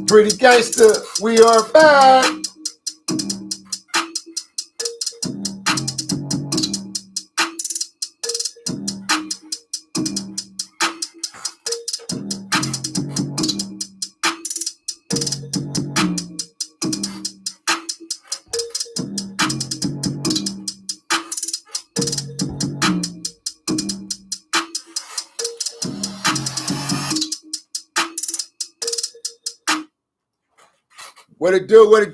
Pretty gangster, we are back.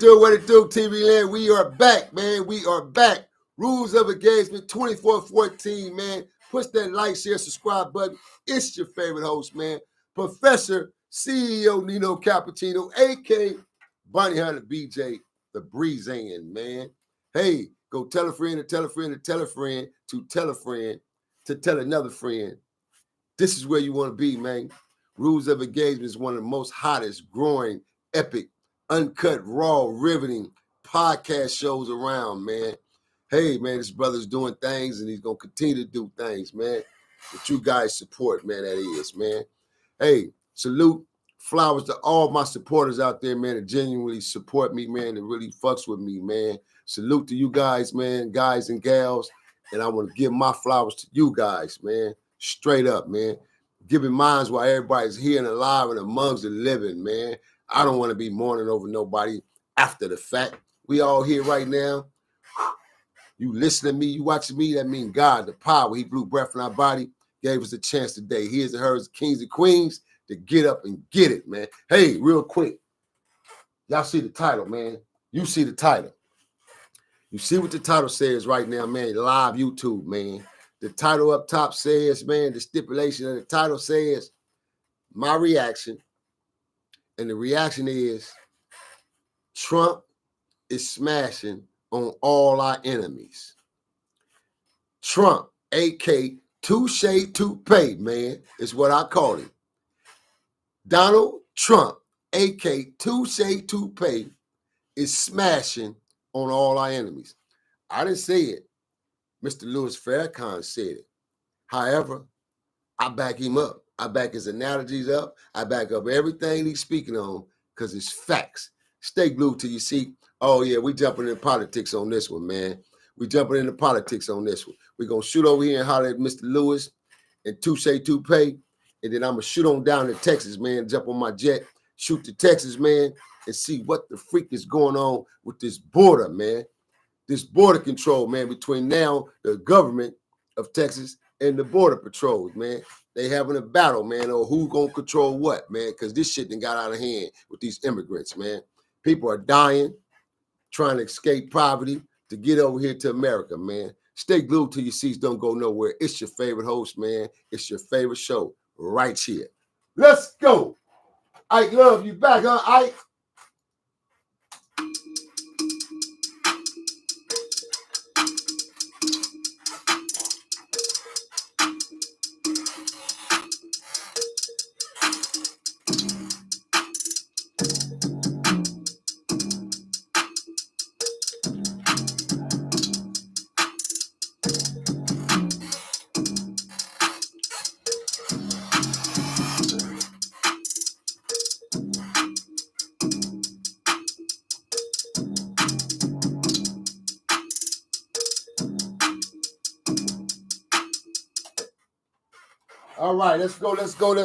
What it do, TV land? We are back, man. We are back. Rules of engagement 2414, man. Push that like, share, subscribe button. It's your favorite host, man. Professor CEO Nino Cappucino, a.k.a. Bonnie Hunter BJ, the Breezing, man. Hey, go tell a friend to tell a friend to tell a friend to tell a friend to tell another friend. This is where you want to be, man. Rules of Engagement is one of the most hottest, growing, epic, uncut, raw, riveting podcast shows around, man. Hey, man, this brother's doing things and he's going to continue to do things, man, that you guys support, man, that is, man. Hey, salute, flowers to all my supporters out there, man, that genuinely support me, man, that really fucks with me, man. Salute to you guys, man, guys and gals, and I want to give my flowers to you guys, man. Straight up, man. Giving minds while everybody's here and alive and amongst the living, man. I don't want to be mourning over nobody after the fact. We all here right now. You listening to me, you watching me, that means God, the power. He blew breath in our body, gave us a chance today. Here's and hers, kings and queens, to get up and get it, man. Hey, real quick. Y'all see the title, man. You see the title. You see what the title says right now, man. Live YouTube, man. The title up top says, man, the stipulation of the title says, my reaction. And the reaction is, Trump is smashing on all our enemies. Trump, a.k.a. Touche Toupee, man, is what I call him. Donald Trump, a.k.a. Touche Toupee, is smashing on all our enemies. I didn't say it. Mr. Louis Farrakhan said it. However, I back him up. I back his analogies up. I back up everything he's speaking on because it's facts. Stay glued till you see, oh, yeah, we jumping into politics on this one, man. We jumping into politics on this one. We're going to shoot over here and holler at Mr. Lewis and Touche Toupee, and then I'm going to shoot on down to Texas, man, jump on my jet, shoot to Texas, man, and see what the freak is going on with this border, man. This border control, man, between now the government of Texas and the border patrols, man. They having a battle, man, or who's going to control what, man, because this shit done got out of hand with these immigrants, man. People are dying, trying to escape poverty to get over here to America, man. Stay glued till your seats don't go nowhere. It's your favorite host, man. It's your favorite show right here. Let's go. Ike Love, you back, huh, Ike? All right, let's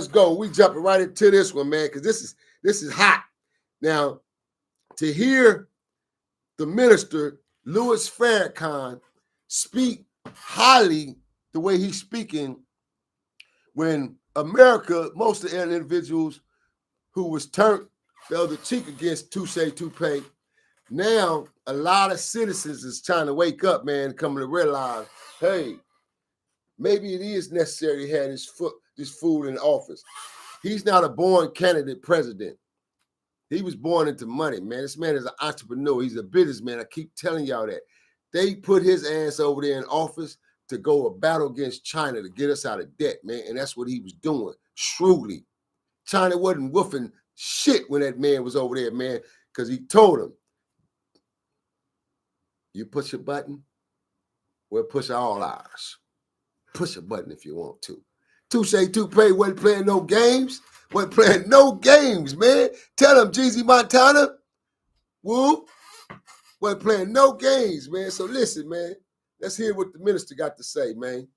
go. We jumping right into this one, man, because this is hot. Now, to hear the minister, Louis Farrakhan, speak highly the way he's speaking when America, most of the individuals who was turned the other cheek against Touche Toupee, now a lot of citizens is trying to wake up, man, coming to realize, hey, maybe it is necessary to have this fool in office. He's not a born candidate president. He was born into money, man. This man is an entrepreneur. He's a businessman. I keep telling y'all that. They put his ass over there in office to go a battle against China to get us out of debt, man. And that's what he was doing, shrewdly. China wasn't woofing shit when that man was over there, man, because he told him, you push a button, we'll push all ours. Push a button if you want to. Touche Toupee wasn't playing no games. Wasn't playing no games, man. Tell him, Jeezy Montana. Whoop. Wasn't playing no games, man. So listen, man. Let's hear what the minister got to say, man.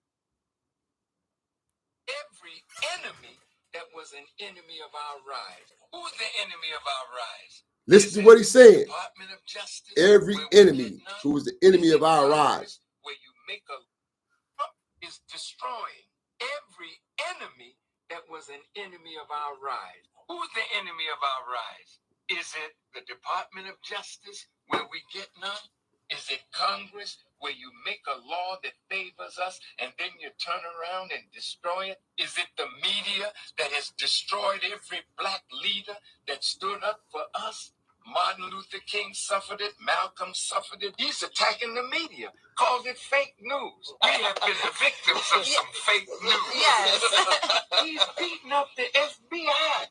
Every enemy that was an enemy of our rise. Who's the enemy of our rise? Listen to what he's saying. Department of Justice. Every enemy who was the enemy of our rise. Where you make a is destroying every enemy that was an enemy of our rise. Who's the enemy of our rise? Is it the Department of Justice where we get none? Is it Congress where you make a law that favors us and then you turn around and destroy it? Is it the media that has destroyed every black leader that stood up for us? Martin Luther King suffered it. Malcolm suffered it. He's attacking the media. Called it fake news. We have been the victims of some fake news. Yes. He's beating up the FBI.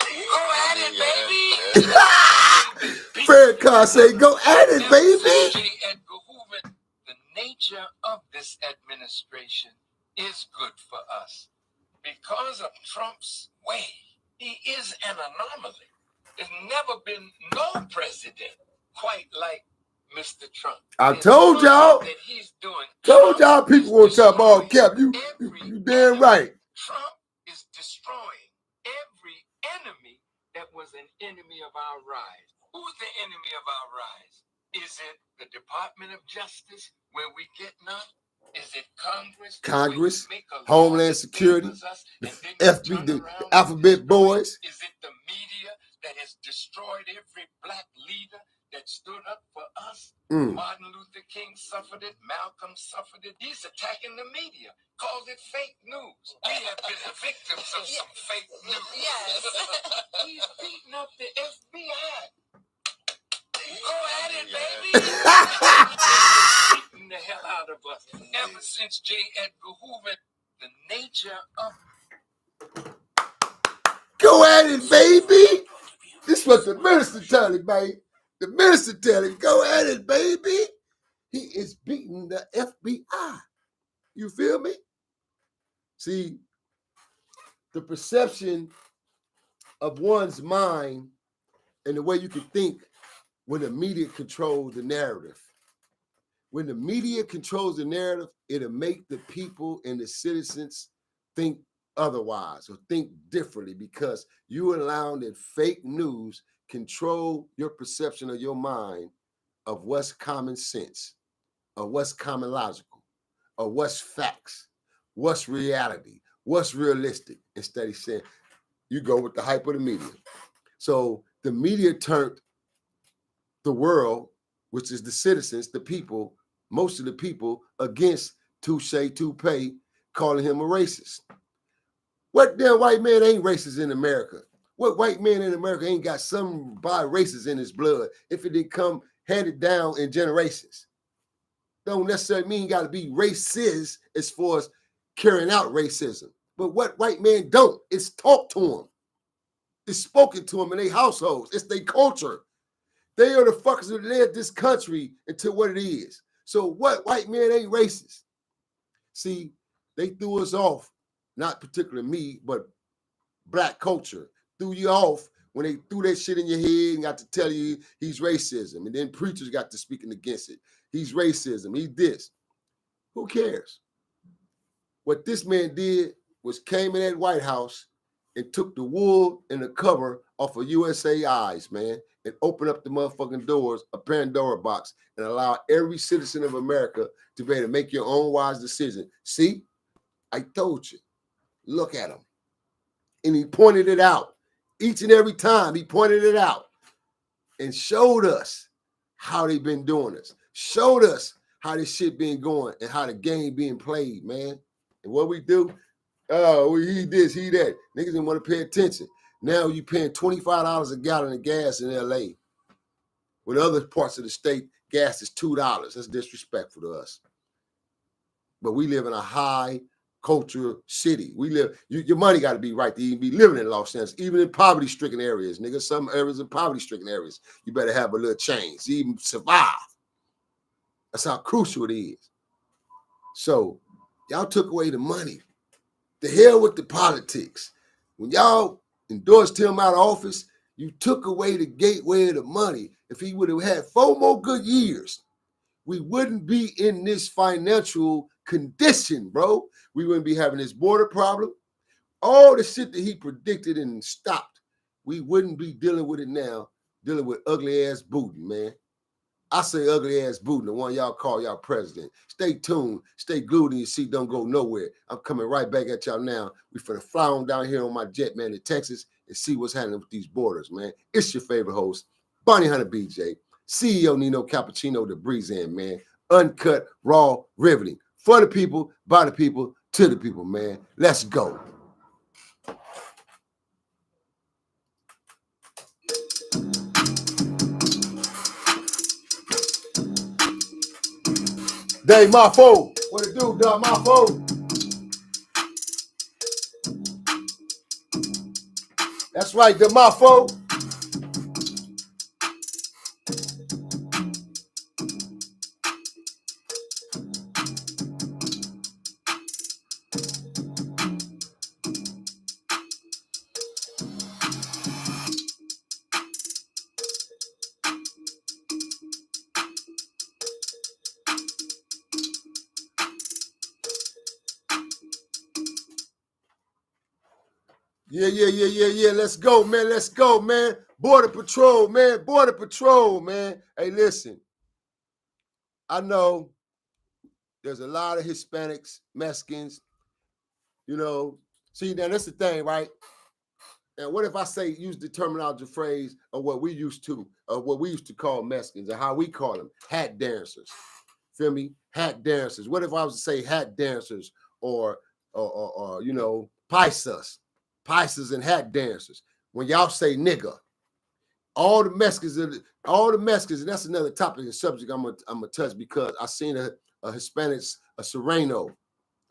Go at it, baby. Farrakhan say, go at it, baby. J. Edgar Hoover. The nature of this administration is good for us. Because of Trump's way, he is an anomaly. There's never been no president quite like Mr. Trump. I told y'all. That he's doing. Told y'all people won't talk about Cap. You damn right. Trump is destroying every enemy that was an enemy of our rise. Who's the enemy of our rise? Is it the Department of Justice where we get none? Is it Congress? Homeland Security, the FB, the Alphabet Boys. Is it the media that has destroyed every black leader that stood up for us? Martin Luther King suffered it. Malcolm suffered it. He's attacking the media. Calls it fake news. We have been the victims of some fake news. Yes. He's beating up the FBI. Go at it, baby. Beating the hell out of us. Ever since J. Edgar Hoover, the nature of... Go at it, baby. This is what the minister tell him, man. The minister tell him, go at it, baby. He is beating the FBI. You feel me? See, the perception of one's mind and the way you can think when the media controls the narrative. When the media controls the narrative, it'll make the people and the citizens think otherwise or think differently because you allowing that fake news control your perception of your mind of what's common sense, of what's common logical, of what's facts, what's reality, what's realistic. Instead of saying, you go with the hype of the media. So the media turned the world, which is the citizens, the people, most of the people, against Touche Toupee, calling him a racist. What damn white man ain't racist in America? What white man in America ain't got some by racist in his blood if it didn't come handed down in generations? Don't necessarily mean you got to be racist as far as carrying out racism. But what white man don't, it's talked to them. It's spoken to them in their households. It's their culture. They are the fuckers that led this country into what it is. So what white man ain't racist? See, they threw us off, not particularly me, but black culture threw you off when they threw that shit in your head and got to tell you he's racism. And then preachers got to speaking against it. He's racism, he's this. Who cares? What this man did was came in that White House and took the wool and the cover off of USA eyes, man, and opened up the motherfucking doors, a Pandora box, and allow every citizen of America to be able to make your own wise decision. See, I told you, look at him. And he pointed it out. Each and every time he pointed it out and showed us how they've been doing this. Showed us how this shit been going and how the game being played, man. And what we do, oh, he this, he that. Niggas didn't want to pay attention. Now you paying $25 a gallon of gas in LA. When other parts of the state, gas is $2. That's disrespectful to us. But we live in a high culture city. We live, your money got to be right to even be living in Los Angeles, even in poverty-stricken areas, nigga. Some areas in poverty-stricken areas, you better have a little change to even survive. That's how crucial it is. So y'all took away the money The hell with the politics. When y'all endorsed him out of office, you took away the gateway of the money. If he would have had 4 more good years, we wouldn't be in this financial condition, bro. We wouldn't be having this border problem. All the shit that he predicted and stopped, we wouldn't be dealing with it now, dealing with ugly ass Booty, man. I say ugly ass Booty, the one y'all call y'all president. Stay tuned, stay glued in your seat, don't go nowhere. I'm coming right back at y'all now. We finna fly on down here on my jet, man, to Texas and see what's happening with these borders, man. It's your favorite host, Bonnie Hunter BJ, CEO Nino Cappucino, the Breeze In, man. Uncut, raw, riveting. For the people, by the people, to the people, man. Let's go. Dave Mafo. What it do, dog? Mafo. That's right, the Mafo. Yeah. Let's go, man. Let's go, man. Border Patrol, man. Border Patrol, man. Hey, listen. I know there's a lot of Hispanics, Mexicans, you know. See, now that's the thing, right? And what if I say use the terminology phrase of what we used to call Mexicans and how we call them hat dancers. Feel me? Hat dancers. What if I was to say hat dancers or you know, paisas and hat dancers? When y'all say nigga, all the Mexicans, and that's another topic and subject I'm gonna touch because I seen a Hispanic, a Sereno,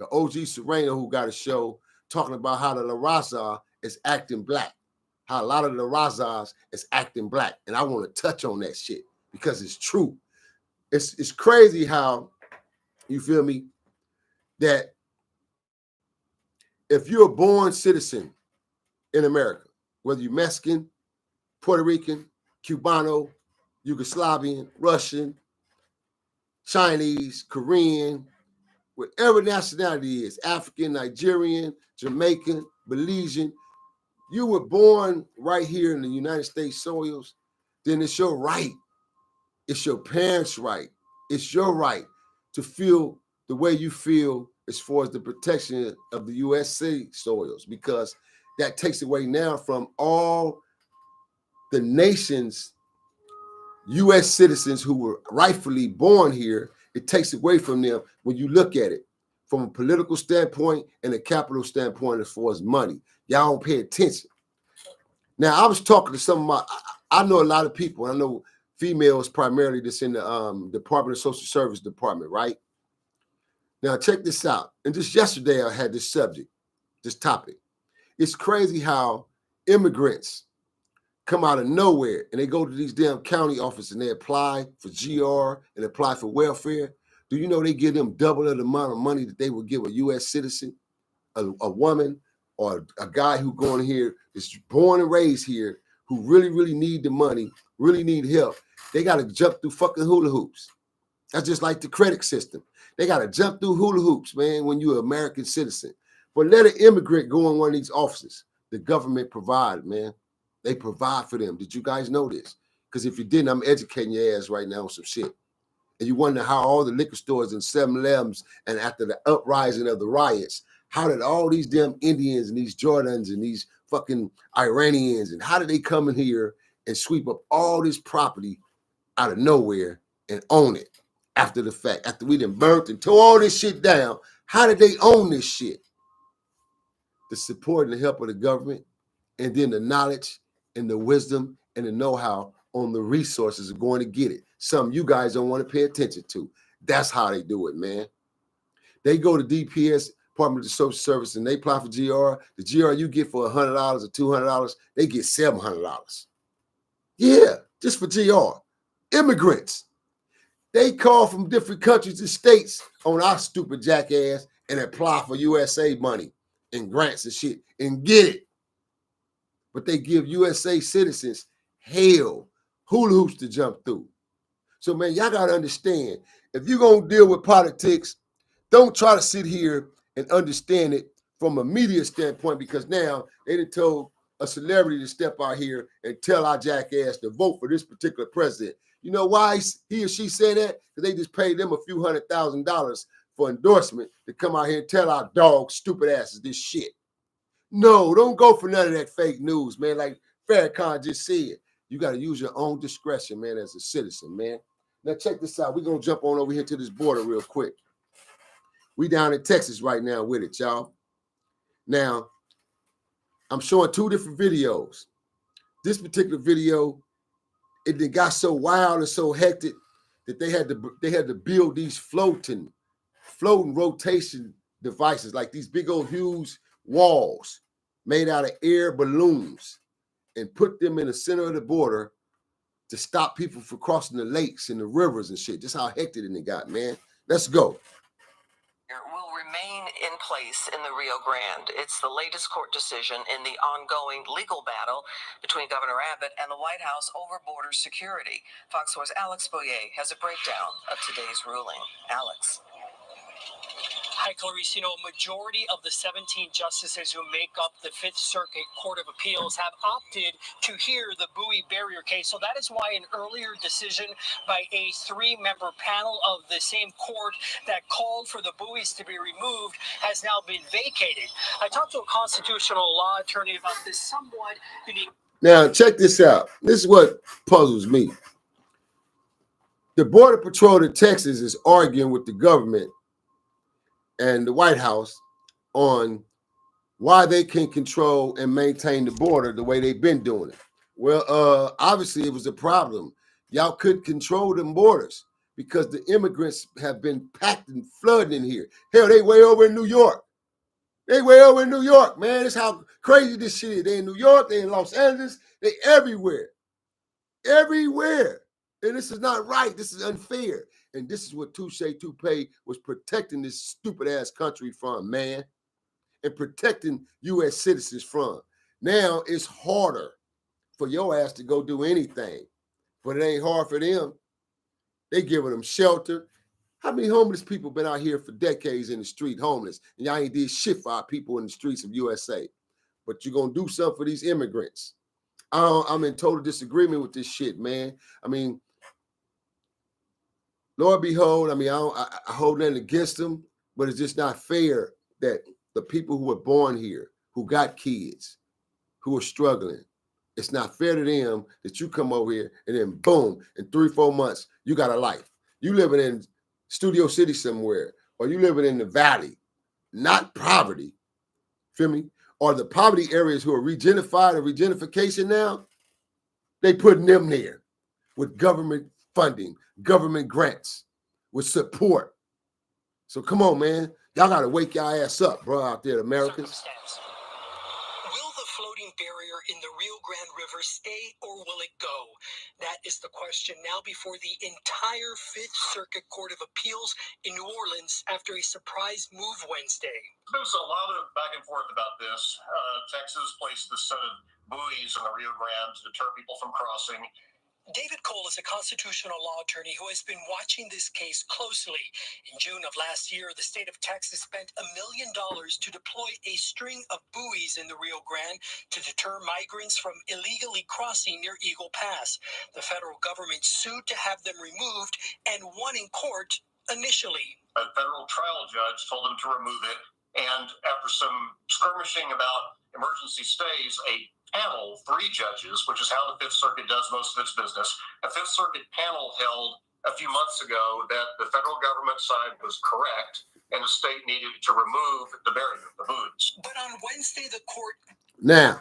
the OG Sereno who got a show talking about how the La Raza is acting black, how a lot of the La Razas is acting black, and I want to touch on that shit because it's true. It's crazy how, you feel me, that if you're a born citizen in America, whether you're Mexican, Puerto Rican, Cubano, Yugoslavian, Russian, Chinese, Korean, whatever nationality is, African, Nigerian, Jamaican, Belizean, you were born right here in the United States soils, then it's your right. It's your parents' right. It's your right to feel the way you feel as far as the protection of the USC soils, because that takes away now from all the nation's U.S. citizens who were rightfully born here. It takes away from them when you look at it from a political standpoint and a capital standpoint as far as money. Y'all don't pay attention. Now, I was talking to some of my, I know a lot of people. I know females primarily that's in the Department of Social Service Department, right? Now, check this out. And just yesterday, I had this subject, this topic. It's crazy how immigrants come out of nowhere and they go to these damn county offices and they apply for GR and apply for welfare. Do you know they give them double of the amount of money that they would give a U.S. citizen, a woman, or a guy who going here, is born and raised here, who really, really need the money, really need help? They got to jump through fucking hula hoops. That's just like the credit system. They got to jump through hula hoops, man, when you're an American citizen. But let an immigrant go in one of these offices. The government provide, man. They provide for them. Did you guys know this? Because if you didn't, I'm educating your ass right now on some shit. And you wonder how all the liquor stores and 7-Elevens, and after the uprising of the riots, how did all these damn Indians and these Jordans and these fucking Iranians, and how did they come in here and sweep up all this property out of nowhere and own it after the fact? After we done burnt and tore all this shit down, how did they own this shit? The support and the help of the government, and then the knowledge and the wisdom and the know-how on the resources are going to get it. Some you guys don't want to pay attention to. That's how they do it, man. They go to DPS, Department of Social Service, and they apply for GR. The GR you get for $100 or $200, they get $700. Yeah, just for GR. Immigrants, they call from different countries and states on our stupid jackass and apply for USA money. and grants and shit and get it. But they give USA citizens hell, hula hoops to jump through. So, man, y'all got to understand, if you're going to deal with politics, don't try to sit here and understand it from a media standpoint, because now they done told a celebrity to step out here and tell our jackass to vote for this particular president. You know why he or she said that? Because they just paid them a few $100,000 for endorsement to come out here and tell our dog stupid asses this shit. No, don't go for none of that fake news, man. Like Farrakhan just said, you got to use your own discretion, man, as a citizen, man. Now check this out. We're going to jump on over here to this border real quick. We down in Texas right now with it, y'all. Now, I'm showing two different videos. This particular video, it got so wild and so hectic that they had to build these floating rotation devices, like these big old huge walls made out of air balloons, and put them in the center of the border to stop people from crossing the lakes and the rivers and shit. Just how hectic it got, man. Let's go. Will remain in place in the Rio Grande. It's the latest court decision in the ongoing legal battle between Governor Abbott and the White House over border security. Fox 4's Alex Boyer has a breakdown of today's ruling. Alex. Hi, Clarice. You know, a majority of the 17 justices who make up the Fifth Circuit Court of Appeals have opted to hear the buoy barrier case. So that is why an earlier decision by a 3-member panel of the same court that called for the buoys to be removed has now been vacated. I talked to a constitutional law attorney about this somewhat unique. Now, check this out. This is what puzzles me. The Border Patrol of Texas is arguing with the government and the White House on why they can control and maintain the border the way they've been doing it. Well, obviously it was a problem. Y'all couldn't control them borders because the immigrants have been packed and flooding in here. Hell, they way over in New York. They way over in New York, man. That's how crazy this shit is. They in New York, they in Los Angeles, they everywhere. Everywhere. And this is not right. This is unfair. And this is what Touche Toupe was protecting this stupid ass country from, man. And protecting U.S. citizens from. Now it's harder for your ass to go do anything. But it ain't hard for them. They giving them shelter. How many homeless people been out here for decades in the street homeless? And y'all ain't did shit for our people in the streets of USA. But you're going to do something for these immigrants. I'm in total disagreement with this shit, man. I mean, Lord behold, I mean, I hold nothing against them, but it's just not fair that the people who were born here, who got kids, who are struggling, it's not fair to them that you come over here and then boom, in 3-4 months, you got a life. You living in Studio City somewhere, or you living in the valley, not poverty. Feel me? Or the poverty areas who are regenified or regenification now, they putting them there with government funding, government grants, with support. So come on, man. Y'all got to wake y'all ass up, bro, out there, Americans. Will the floating barrier in the Rio Grande River stay or will it go? That is the question now before the entire Fifth Circuit Court of Appeals in New Orleans after a surprise move Wednesday. There's a lot of back and forth about this. Texas placed the set of buoys in the Rio Grande to deter people from crossing. David Cole is a constitutional law attorney who has been watching this case closely. In June of last year, the state of Texas spent $1 million to deploy a string of buoys in the Rio Grande to deter migrants from illegally crossing near Eagle Pass. The federal government sued to have them removed and won in court initially. A federal trial judge told them to remove it, and after some skirmishing about emergency stays, a panel, 3 judges, which is how the Fifth Circuit does most of its business, a Fifth Circuit panel held a few months ago that the federal government side was correct and the state needed to remove the barrier, the buoys. But on Wednesday, the court... Now,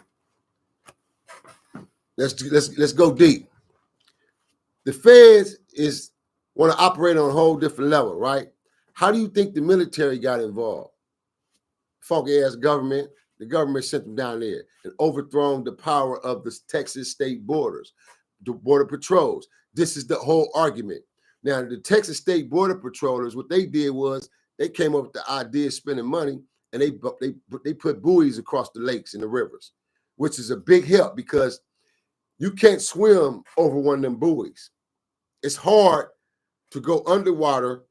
let's go deep. The feds want to operate on a whole different level, right? How do you think the military got involved? Funky ass government. The government sent them down there and overthrown the power of the Texas state borders, the border patrols. This is the whole argument. Now, the Texas state border patrollers, what they did was they came up with the idea of spending money and they put buoys across the lakes and the rivers, which is a big help because you can't swim over one of them buoys. It's hard to go underwater,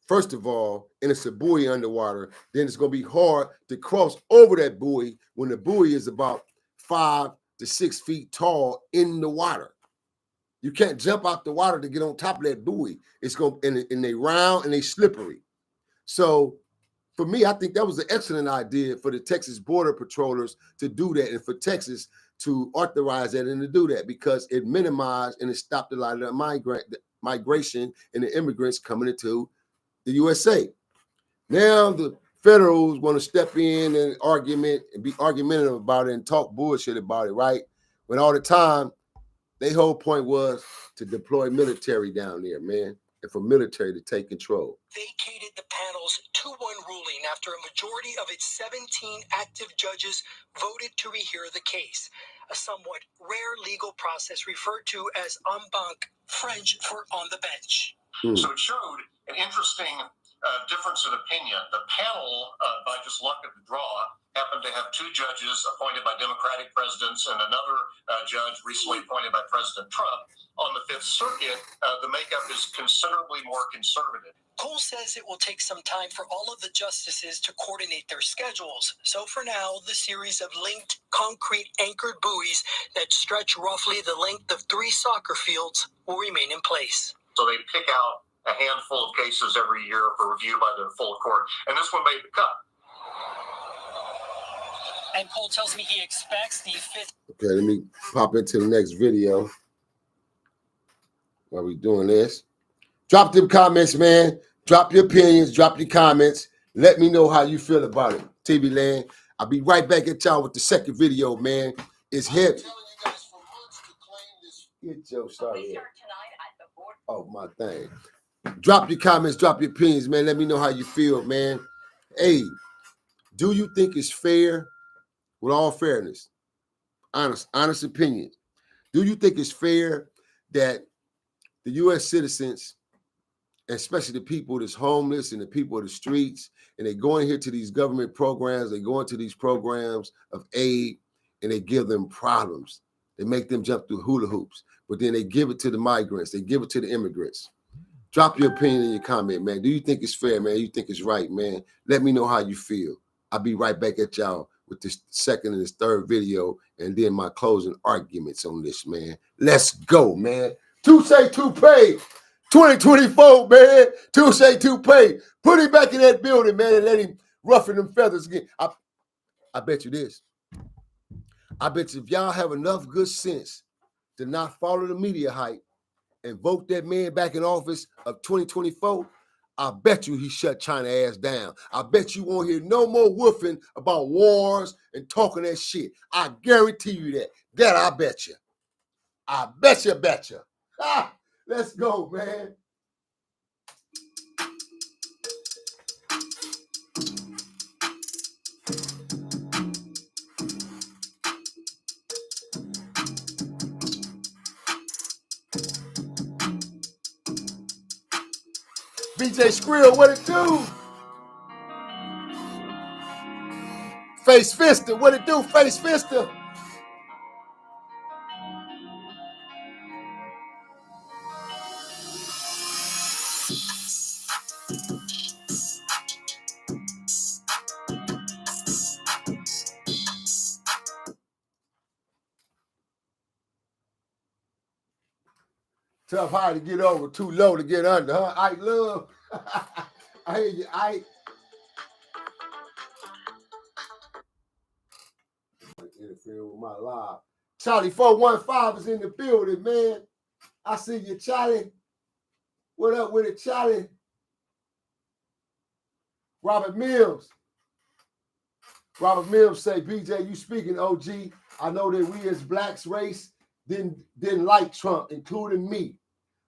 first of all, and it's a buoy underwater. Then it's going to be hard to cross over that buoy when the buoy is about 5 to 6 feet tall in the water. You can't jump out the water to get on top of that buoy. It's going and they round and they slippery. So for me, I think that was an excellent idea for the Texas Border Patrollers to do that, and for Texas to authorize that and to do that, because it minimized and it stopped a lot of the migration and the immigrants coming into the USA. Now the federals want to step in and be argumentative about it and talk bullshit about it, right? When all the time, their whole point was to deploy military down there, man, and for military to take control. Vacated the panel's 2-1 ruling after a majority of its 17 active judges voted to rehear the case, a somewhat rare legal process referred to as en banc, French for on the bench. So it showed an interesting difference in opinion. The panel, by just luck of the draw, happened to have 2 judges appointed by Democratic presidents and another judge recently appointed by President Trump. On the Fifth Circuit, the makeup is considerably more conservative. Cole says it will take some time for all of the justices to coordinate their schedules. So for now, the series of linked concrete anchored buoys that stretch roughly the length of 3 soccer fields will remain in place. So they pick out a handful of cases every year for review by the full court. And this one made the cut. And Cole tells me he expects the 5th. Okay, let me pop into the next video while we're doing this. Drop them comments, man. Drop your opinions. Drop your comments. Let me know how you feel about it, TV Land. I'll be right back at y'all with the second video, man. It's heavy. Get your start here. Oh, my thing. Drop your comments. Drop your opinions, man. Let me know how you feel, man. Hey, do you think it's fair? With all fairness, honest opinion, do you think it's fair that the U.S. citizens, especially the people that's homeless and the people of the streets, and they go in here to these government programs, they go into these programs of aid, and they give them problems. They make them jump through hula hoops, but then they give it to the migrants. They give it to the immigrants. Drop your opinion in your comment, man. Do you think it's fair, man? You think it's right, man? Let me know how you feel. I'll be right back at y'all with this second and this third video, and then my closing arguments on this, man. Let's go, man. Touche Toupee, 2024, man. Touche Toupee. Put him back in that building, man, and let him ruffle them feathers again. I bet you this. I bet you if y'all have enough good sense to not follow the media hype and vote that man back in office of 2024, I bet you he shut China ass down. I bet you won't hear no more woofing about wars and talking that shit. I guarantee you that. That I bet you. I bet you. Ah, let's go, man. BJ Skrill, what it do? Face Fister, what it do? Face Fister. Tough high to get over, too low to get under, huh? I love. I hear you, I interfering with my live. Charlie 415 is in the building, man. I see you, Charlie. What up with it, Charlie? Robert Mills say, BJ, you speaking, OG. I know that we as blacks race didn't like Trump, including me.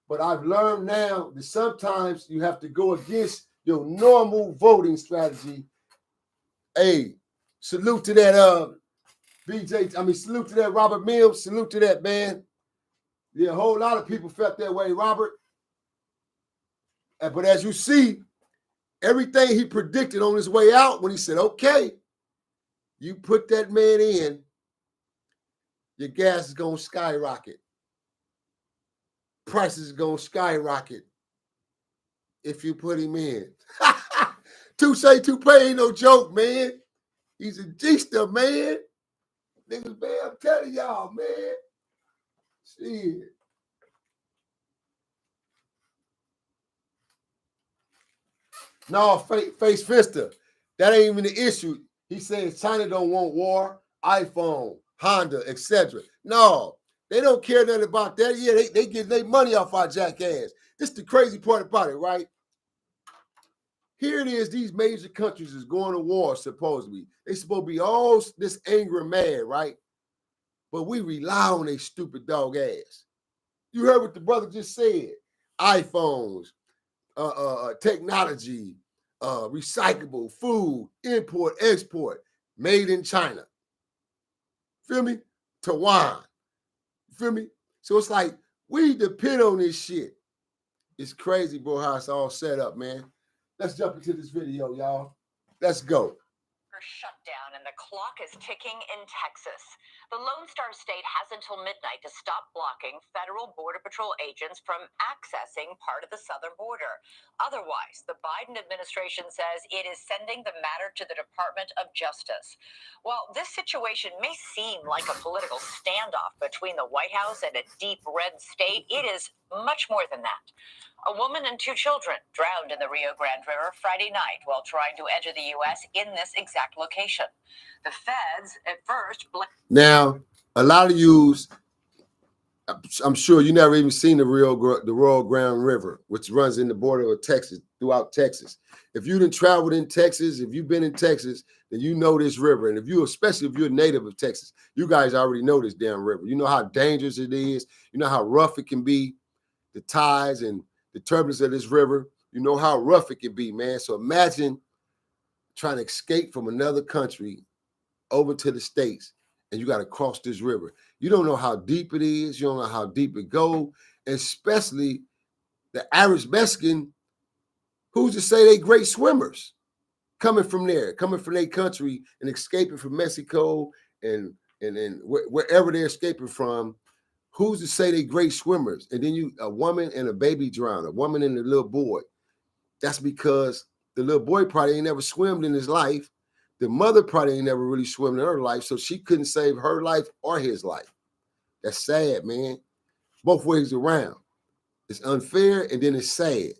But I've learned now that sometimes you have to go against your normal voting strategy. Hey, salute to that salute to that Robert Mills. Salute to that, man. Yeah, a whole lot of people felt that way, Robert. But as you see, Everything he predicted on his way out when he said, okay, you put that man in, your gas is going to skyrocket. Prices is going to skyrocket if you put him in. Touche Toupe ain't no joke, man. He's a G-ster, man. Niggas, man, I'm telling y'all, man. Shit. No, face Fister. That ain't even the issue. He says China don't want war, iPhone, Honda, etc. No, they don't care nothing about that. Yeah, they get their money off our jackass. This is the crazy part about it, right? Here it is, these major countries is going to war, supposedly. They supposed to be all this angry and mad, right? But we rely on their stupid dog ass. You heard what the brother just said. iPhones, technology, recyclable, food, import, export, made in China. Feel me? Taiwan. Feel me? So it's like, we depend on this shit. It's crazy, bro, how it's all set up, man. Let's jump into this video, y'all. Let's go. Shutdown and the clock is ticking in Texas. The Lone Star State has until midnight to stop blocking federal Border Patrol agents from accessing part of the southern border. Otherwise, the Biden administration says it is sending the matter to the Department of Justice. While this situation may seem like a political standoff between the White House and a deep red state, it is much more than that. A woman and 2 children drowned in the Rio Grande River Friday night while trying to enter the U.S. in this exact location. The feds at first... Now, a lot of yous, I'm sure you never even seen the Rio Grande River, which runs in the border of Texas, throughout Texas. If you done traveled in Texas, if you've been in Texas, then you know this river. And especially if you're a native of Texas, you guys already know this damn river. You know how dangerous it is. You know how rough it can be, the tides and the turbulence of this river. You know how rough it can be, man. So imagine trying to escape from another country over to the States, and you got to cross this river. You don't know how deep it is. You don't know how deep it goes, especially the average Mexican. Who's to say they great swimmers coming from there, coming from their country and escaping from Mexico and wherever they're escaping from? Who's to say they great swimmers? And then a woman and a baby drown, a woman and a little boy. That's because the little boy probably ain't never swimmed in his life. The mother probably ain't never really swum in her life, so she couldn't save her life or his life. That's sad, man. Both ways around. It's unfair, and then it's sad.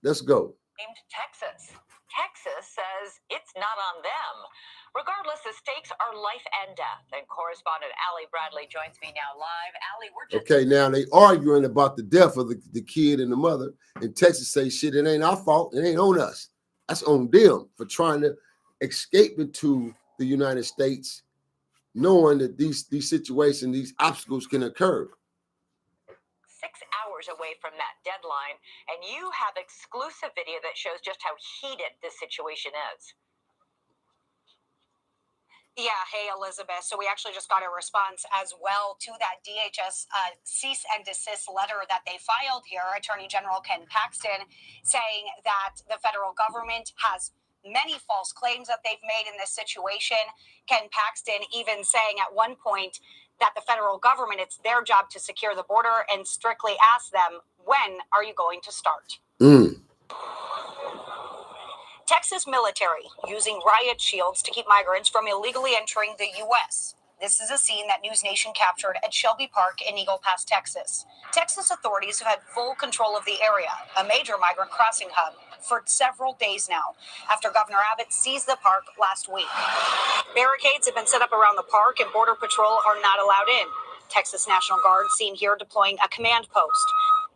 Let's go. Named Texas. Texas says it's not on them. Regardless, the stakes are life and death. And correspondent Allie Bradley joins me now live. Allie, we're just... Okay, now they arguing about the death of the kid and the mother. And Texas say, shit, it ain't our fault. It ain't on us. That's on them for trying to escape into the United States, knowing that these situations, these obstacles can occur. 6 hours away from that deadline, and you have exclusive video that shows just how heated this situation is. Yeah, hey, Elizabeth. So we actually just got a response as well to that DHS cease and desist letter that they filed here. Attorney General Ken Paxton saying that the federal government has many false claims that they've made in this situation. Ken Paxton even saying at one point that the federal government, it's their job to secure the border, and strictly ask them, when are you going to start? Texas military using riot shields to keep migrants from illegally entering the U.S. This is a scene that News Nation captured at Shelby Park in Eagle Pass, Texas. Texas authorities have had full control of the area, a major migrant crossing hub, for several days now, after Governor Abbott seized the park last week. Barricades have been set up around the park, and Border Patrol are not allowed in. Texas National Guard seen here deploying a command post.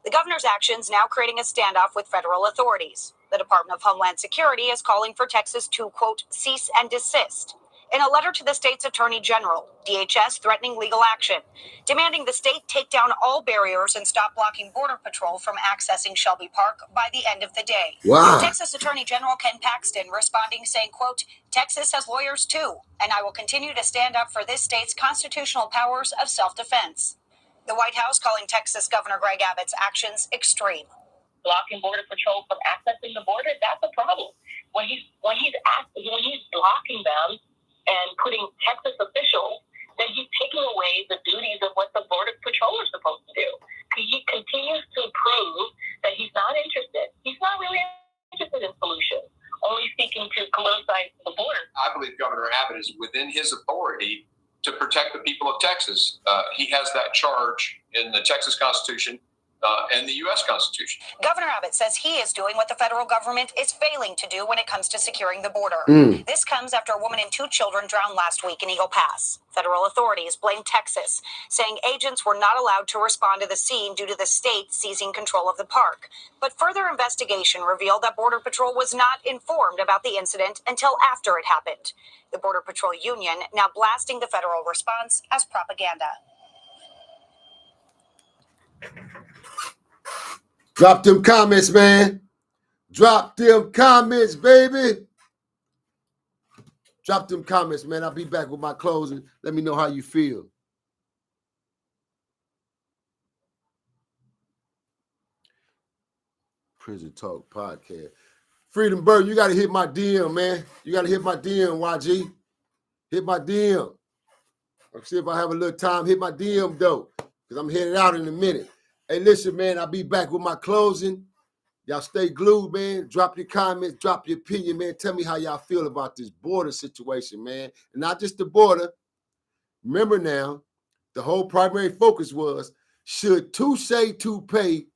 The governor's actions now creating a standoff with federal authorities. The Department of Homeland Security is calling for Texas to, quote, cease and desist. In a letter to the state's attorney general, DHS threatening legal action, demanding the state take down all barriers and stop blocking Border Patrol from accessing Shelby Park by the end of the day. Wow. Texas Attorney General Ken Paxton responding, saying, quote, Texas has lawyers too, and I will continue to stand up for this state's constitutional powers of self-defense. The White House calling Texas Governor Greg Abbott's actions extreme. blocking Border Patrol from accessing the border, that's a problem. When he's blocking them and putting Texas officials, then he's taking away the duties of what the Border Patrol are supposed to do. He continues to prove that he's not interested. He's not really interested in solutions, only seeking to politicize the border. I believe Governor Abbott is within his authority to protect the people of Texas. He has that charge in the Texas Constitution and the U.S. Constitution. Governor Abbott says he is doing what the federal government is failing to do when it comes to securing the border. This comes after a woman and 2 children drowned last week in Eagle Pass. Federal authorities blame Texas, saying agents were not allowed to respond to the scene due to the state seizing control of the park. But further investigation revealed that Border Patrol was not informed about the incident until after it happened. The Border Patrol Union now blasting the federal response as propaganda. Drop them comments, man. Drop them comments, baby. Drop them comments, man. I'll be back with my closing. Let me know how you feel. Prison Talk Podcast. Freedom Bird, you got to hit my DM, man. You got to hit my DM, YG. Hit my DM. I'll see if I have a little time. Hit my DM, though, because I'm headed out in a minute. Hey, listen, man, I'll be back with my closing. Y'all stay glued, man. Drop your comments, drop your opinion, man. Tell me how y'all feel about this border situation, man. And not just the border. Remember now, the whole primary focus was, should Touche Toupee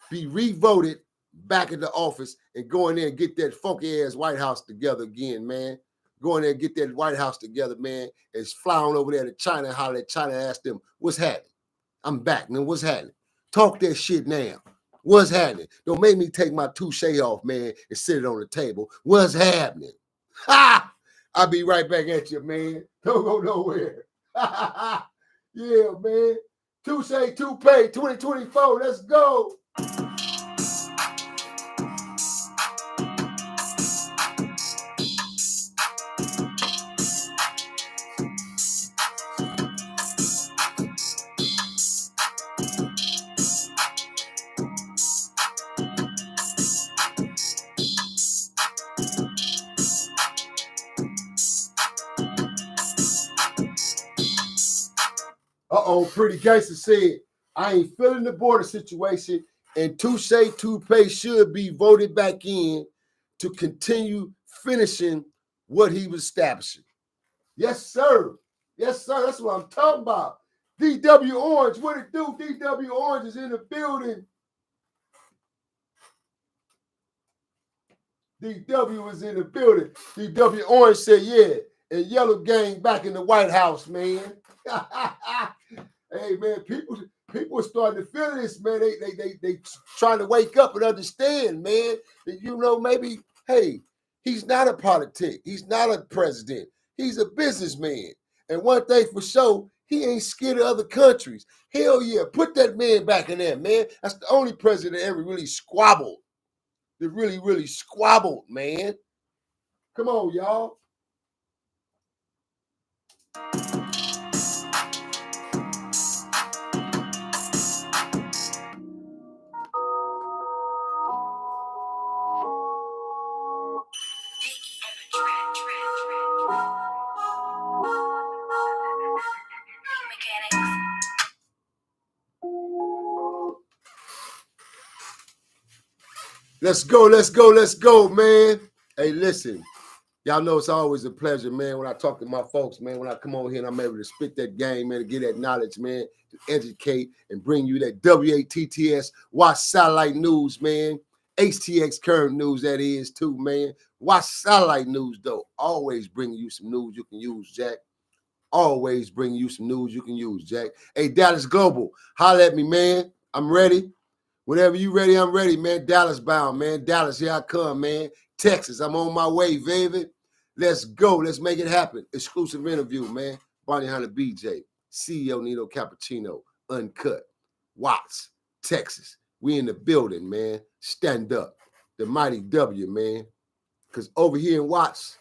be revoted back into office and go in there and get that funky-ass White House together again, man. Go in there and get that White House together, man. And fly on over there to China and holler at China and ask them, what's happening? I'm back, man. What's happening? Talk that shit now. What's happening? Don't make me take my touche off, man, and sit it on the table. What's happening? Ha! I'll be right back at you, man. Don't go nowhere. Yeah, man. Touche Toupee 2024. Let's go. Pretty Gangster said, I ain't feeling the border situation, and Touche Toupee should be voted back in to continue finishing what he was establishing. Yes, sir. Yes, sir. That's what I'm talking about. DW Orange, what it do? DW Orange is in the building. DW is in the building. DW Orange said, yeah, and Yellow Gang back in the White House, man. Hey, man, people are starting to feel this, man. They trying to wake up and understand, man, that, you know, maybe, hey, he's not a politic. He's not a president. He's a businessman. And one thing for sure, he ain't scared of other countries. Hell yeah, put that man back in there, man. That's the only president that ever really squabbled. That really, really squabbled, man. Come on, y'all. Let's go, man. Hey, listen, y'all know it's always a pleasure, man, when I talk to my folks, man, when I come on here and I'm able to spit that game, man, to get that knowledge, man, to educate and bring you that WATTS, watch satellite news, man, HTX current news, that is, too, man. Watch satellite news, though. Always bring you some news you can use, Jack. Always bring you some news you can use, Jack. Hey, Dallas Global, holla at me, man. I'm ready. Whenever you ready, I'm ready, man. Dallas bound, man. Dallas, here I come, man. Texas, I'm on my way, baby. Let's go. Let's make it happen. Exclusive interview, man. Bonnie Hunter BJ, CEO Nino Cappucino, Uncut. Watts, Texas. We in the building, man. Stand up. The mighty W, man. Because over here in Watts,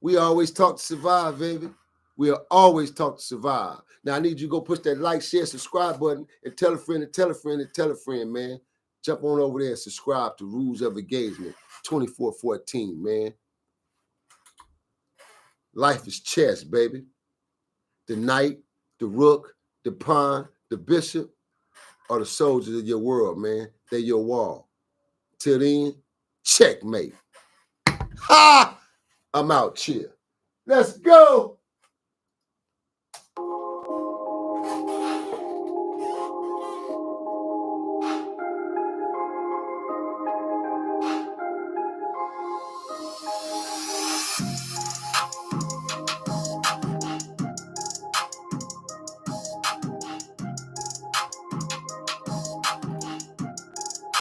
we always talk to survive, baby. We'll always talk to survive. Now I need you to go push that like, share, subscribe button and tell a friend and tell a friend and tell a friend, man. Jump on over there and subscribe to Rules of Engagement 2414, man. Life is chess, baby. The knight, the rook, the pawn, the bishop are the soldiers of your world, man. They're your wall. Till then, checkmate. Ha! I'm out. Cheer. Let's go.